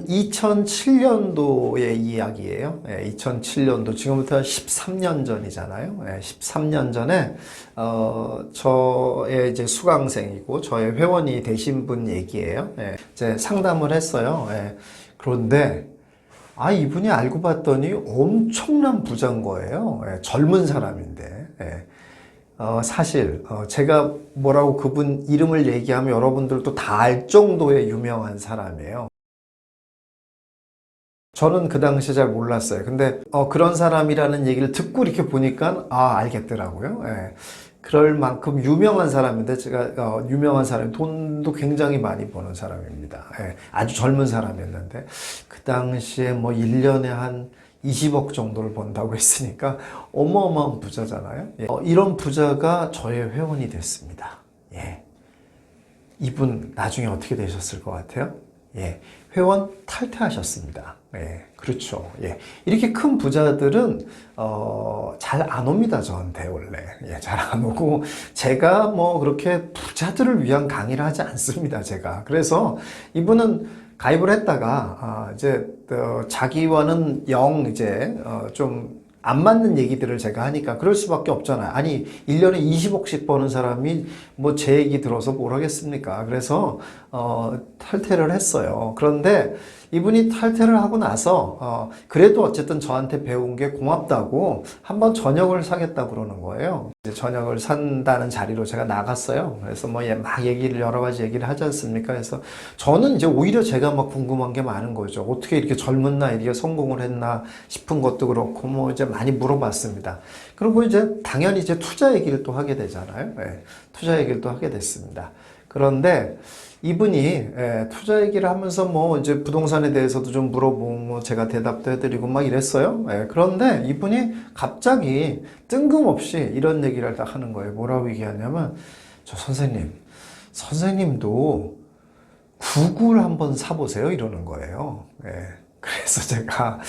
2007년도의 이야기예요. 2007년도, 지금부터 13년 전이잖아요. 13년 전에 저의 이제 수강생이고 저의 회원이 되신 분 얘기예요. 이제 상담을 했어요. 그런데 이분이 알고 봤더니 엄청난 부자인 거예요. 젊은 사람인데. 사실 제가 뭐라고 그분 이름을 얘기하면 여러분들도 다 알 정도의 유명한 사람이에요. 저는 그 당시 잘 몰랐어요. 근데 그런 사람이라는 얘기를 듣고 이렇게 보니까 알겠더라고요. 그럴 만큼 유명한 사람인데, 제가 유명한 사람, 돈도 굉장히 많이 버는 사람입니다. 아주 젊은 사람이었는데 그 당시에 뭐 1년에 한 20억 정도를 번다고 했으니까 어마어마한 부자잖아요. 이런 부자가 저의 회원이 됐습니다. 이분 나중에 어떻게 되셨을 것 같아요? 회원 탈퇴하셨습니다. 그렇죠. 이렇게 큰 부자들은 잘 안 옵니다. 저한테 원래 잘 안 오고, 제가 뭐 그렇게 부자들을 위한 강의를 하지 않습니다. 제가 그래서 이분은 가입을 했다가 이제 자기와는 이제 좀 안 맞는 얘기들을 제가 하니까 그럴 수밖에 없잖아요. 아니 1년에 20억씩 버는 사람이 뭐 제 얘기 들어서 뭘 하겠습니까? 그래서 탈퇴를 했어요. 그런데 이분이 탈퇴를 하고 나서 그래도 어쨌든 저한테 배운 게 고맙다고 한번 저녁을 사겠다고 그러는 거예요. 이제 저녁을 산다는 자리로 제가 나갔어요. 그래서 뭐 막 여러 가지 얘기를 하지 않습니까? 그래서 저는 이제 오히려 제가 막 궁금한 게 많은 거죠. 어떻게 이렇게 젊은 나이에 성공을 했나 싶은 것도 그렇고 뭐 이제 많이 물어봤습니다. 그리고 이제 당연히 이제 투자 얘기를 또 하게 되잖아요. 투자 얘기를 또 하게 됐습니다. 그런데 이분이 투자 얘기를 하면서 뭐 이제 부동산에 대해서도 좀 물어보고 제가 대답도 해드리고 막 이랬어요. 그런데 이분이 갑자기 뜬금없이 이런 얘기를 딱 하는 거예요. 뭐라고 얘기하냐면, 저 선생님도 구글 한번 사보세요 이러는 거예요. 그래서 제가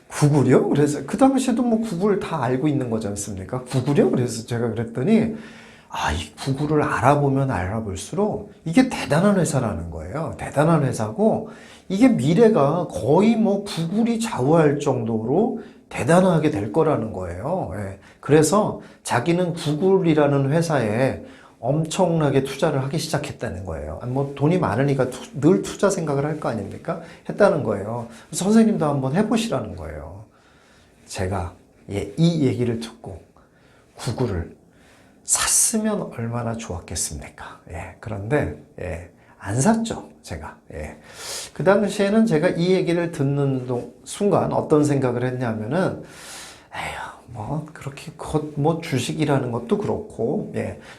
구글이요? 그래서 그 당시에도 뭐 구글 다 알고 있는 거지 않습니까? 구글이요? 그래서 제가 그랬더니 이 구글을 알아보면 알아볼수록 이게 대단한 회사라는 거예요. 대단한 회사고, 이게 미래가 거의 뭐 구글이 좌우할 정도로 대단하게 될 거라는 거예요. 그래서 자기는 구글이라는 회사에 엄청나게 투자를 하기 시작했다는 거예요. 뭐 돈이 많으니까 늘 투자 생각을 할 거 아닙니까? 했다는 거예요. 선생님도 한번 해보시라는 거예요. 제가 이 얘기를 듣고 구글을 샀으면 얼마나 좋았겠습니까? 그런데 안 샀죠, 제가. 그 당시에는 제가 이 얘기를 듣는 순간 어떤 생각을 했냐면은, 뭐 그렇게 뭐 주식이라는 것도 그렇고,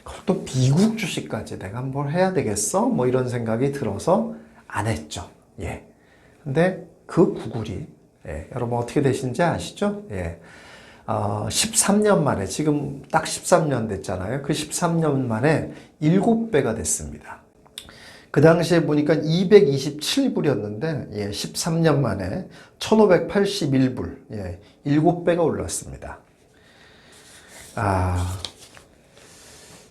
그것도 미국 주식까지 내가 뭘 해야 되겠어? 뭐 이런 생각이 들어서 안 했죠. 근데 그 구글이 여러분 어떻게 되신지 아시죠? 13년 만에, 지금 딱 13년 됐잖아요. 그 13년 만에 7배가 됐습니다. 그 당시에 보니까 227불이었는데 13년 만에 1581불, 7배가 올랐습니다.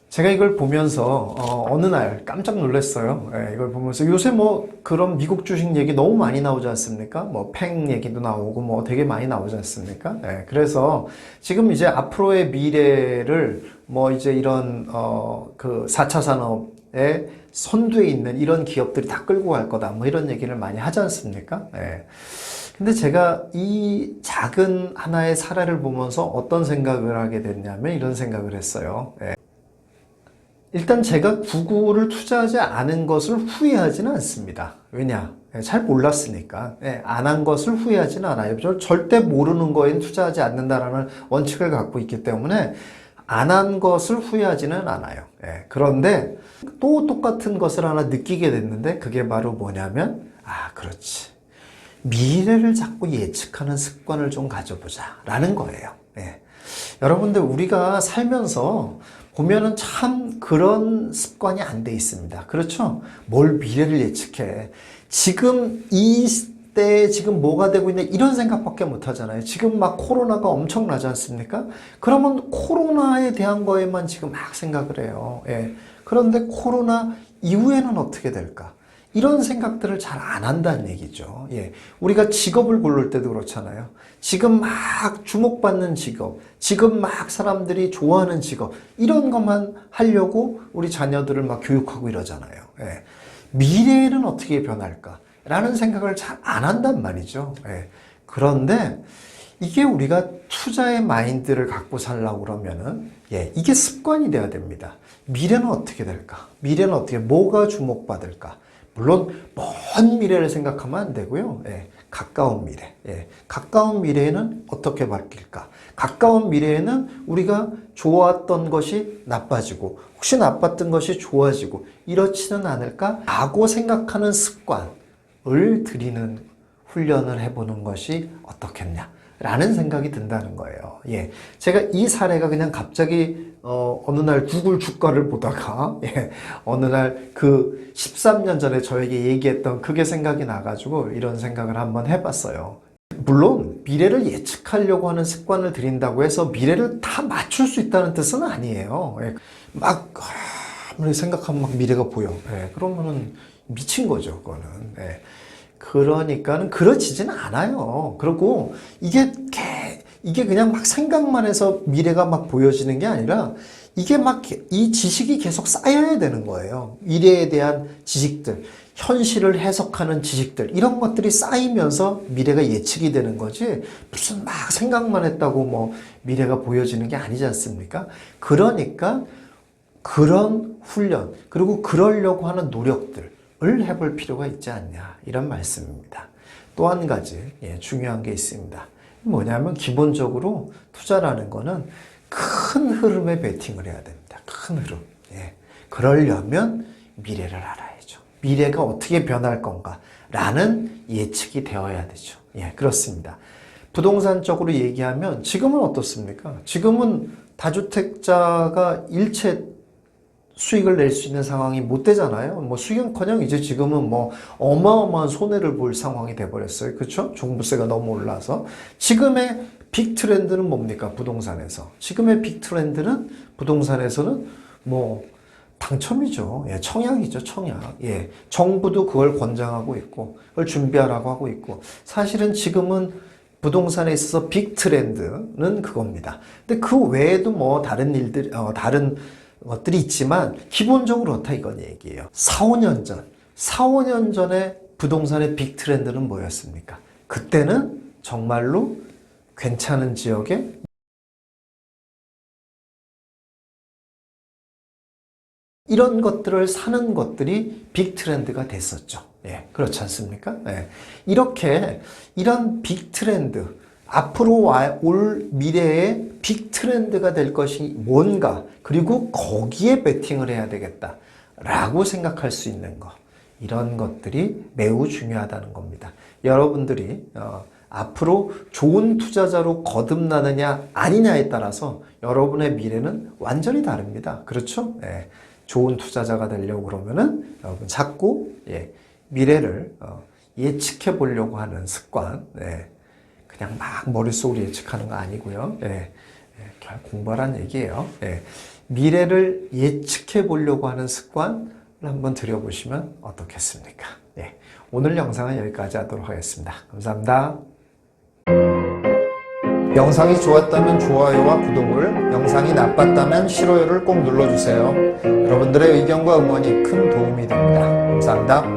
제가 이걸 보면서 어느 날 깜짝 놀랐어요. 이걸 보면서 요새 뭐 그런 미국 주식 얘기 너무 많이 나오지 않습니까? 뭐 팽 얘기도 나오고 뭐 되게 많이 나오지 않습니까? 그래서 지금 이제 앞으로의 미래를 뭐 이제 이런 그 4차 산업의 선두에 있는 이런 기업들이 다 끌고 갈 거다, 뭐 이런 얘기를 많이 하지 않습니까? 근데 제가 이 작은 하나의 사례를 보면서 어떤 생각을 하게 됐냐면 이런 생각을 했어요. 일단 제가 구글을 투자하지 않은 것을 후회하지는 않습니다. 왜냐? 잘 몰랐으니까. 안 한 것을 후회하지는 않아요. 절대 모르는 거엔 투자하지 않는다라는 원칙을 갖고 있기 때문에 안 한 것을 후회하지는 않아요. 그런데 또 똑같은 것을 하나 느끼게 됐는데, 그게 바로 뭐냐면, 그렇지. 미래를 자꾸 예측하는 습관을 좀 가져보자 라는 거예요. 여러분들, 우리가 살면서 보면은 참 그런 습관이 안 돼 있습니다. 그렇죠? 뭘 미래를 예측해. 지금 이 때에 지금 뭐가 되고 있냐, 이런 생각밖에 못 하잖아요. 지금 막 코로나가 엄청나지 않습니까? 그러면 코로나에 대한 거에만 지금 막 생각을 해요. 그런데 코로나 이후에는 어떻게 될까? 이런 생각들을 잘 안 한다는 얘기죠. 예. 우리가 직업을 고를 때도 그렇잖아요. 지금 막 주목받는 직업, 지금 막 사람들이 좋아하는 직업, 이런 것만 하려고 우리 자녀들을 막 교육하고 이러잖아요. 예. 미래에는 어떻게 변할까? 라는 생각을 잘 안 한단 말이죠. 예. 그런데 이게 우리가 투자의 마인드를 갖고 살려고 그러면은, 예, 이게 습관이 돼야 됩니다. 미래는 어떻게 될까? 미래는 어떻게, 뭐가 주목받을까? 물론, 먼 미래를 생각하면 안 되고요. 예, 가까운 미래. 예, 가까운 미래에는 어떻게 바뀔까? 가까운 미래에는 우리가 좋았던 것이 나빠지고, 혹시 나빴던 것이 좋아지고, 이렇지는 않을까? 라고 생각하는 습관을 들이는 훈련을 해보는 것이 어떻겠냐? 라는 생각이 든다는 거예요. 예. 제가 이 사례가 그냥 갑자기, 어느 날 구글 주가를 보다가, 예. 어느 날 그 13년 전에 저에게 얘기했던 그게 생각이 나가지고 이런 생각을 한번 해봤어요. 물론, 미래를 예측하려고 하는 습관을 들인다고 해서 미래를 다 맞출 수 있다는 뜻은 아니에요. 예. 막, 아무리 생각하면 막 미래가 보여. 예. 그러면은 미친 거죠, 그거는. 예. 그러니까는 그러지지는 않아요. 그리고 이게 그냥 막 생각만 해서 미래가 막 보여지는 게 아니라 이게 막 이 지식이 계속 쌓여야 되는 거예요. 미래에 대한 지식들, 현실을 해석하는 지식들, 이런 것들이 쌓이면서 미래가 예측이 되는 거지 무슨 막 생각만 했다고 뭐 미래가 보여지는 게 아니지 않습니까? 그러니까 그런 훈련, 그리고 그러려고 하는 노력들 을 해볼 필요가 있지 않냐, 이런 말씀입니다. 또 한 가지 중요한 게 있습니다. 뭐냐면 기본적으로 투자라는 거는 큰 흐름에 베팅을 해야 됩니다. 큰 흐름. 예. 그러려면 미래를 알아야죠. 미래가 어떻게 변할 건가 라는 예측이 되어야 되죠. 예, 그렇습니다. 부동산적으로 얘기하면 지금은 어떻습니까? 지금은 다주택자가 일체 수익을 낼 수 있는 상황이 못 되잖아요. 뭐 수익은커녕 이제 지금은 뭐 어마어마한 손해를 볼 상황이 돼버렸어요. 그렇죠? 종부세가 너무 올라서. 지금의 빅 트렌드는 뭡니까? 부동산에서. 지금의 빅 트렌드는 부동산에서는 뭐 당첨이죠. 예, 청약이죠, 청약. 예, 정부도 그걸 권장하고 있고, 그걸 준비하라고 하고 있고. 사실은 지금은 부동산에 있어서 빅 트렌드는 그겁니다. 근데 그 외에도 뭐 다른 일들, 다른 것들이 있지만 기본적으로 그렇다 이건 얘기예요. 4, 5년 전에 부동산의 빅 트렌드는 뭐였습니까? 그때는 정말로 괜찮은 지역에 이런 것들을 사는 것들이 빅 트렌드가 됐었죠. 예, 그렇지 않습니까? 예. 이렇게 이런 빅 트렌드, 앞으로 올 미래의 빅 트렌드가 될 것이 뭔가, 그리고 거기에 베팅을 해야 되겠다 라고 생각할 수 있는 것, 이런 것들이 매우 중요하다는 겁니다. 여러분들이 앞으로 좋은 투자자로 거듭나느냐 아니냐에 따라서 여러분의 미래는 완전히 다릅니다. 그렇죠? 예. 좋은 투자자가 되려고 그러면은 여러분 자꾸 미래를 예측해 보려고 하는 습관, 그냥 막 머릿속으로 예측하는 거 아니고요. 공부하라는 얘기예요. 미래를 예측해 보려고 하는 습관을 한번 들여보시면 어떻겠습니까? 오늘 영상은 여기까지 하도록 하겠습니다. 감사합니다. 영상이 좋았다면 좋아요와 구독을, 영상이 나빴다면 싫어요를 꼭 눌러주세요. 여러분들의 의견과 응원이 큰 도움이 됩니다. 감사합니다.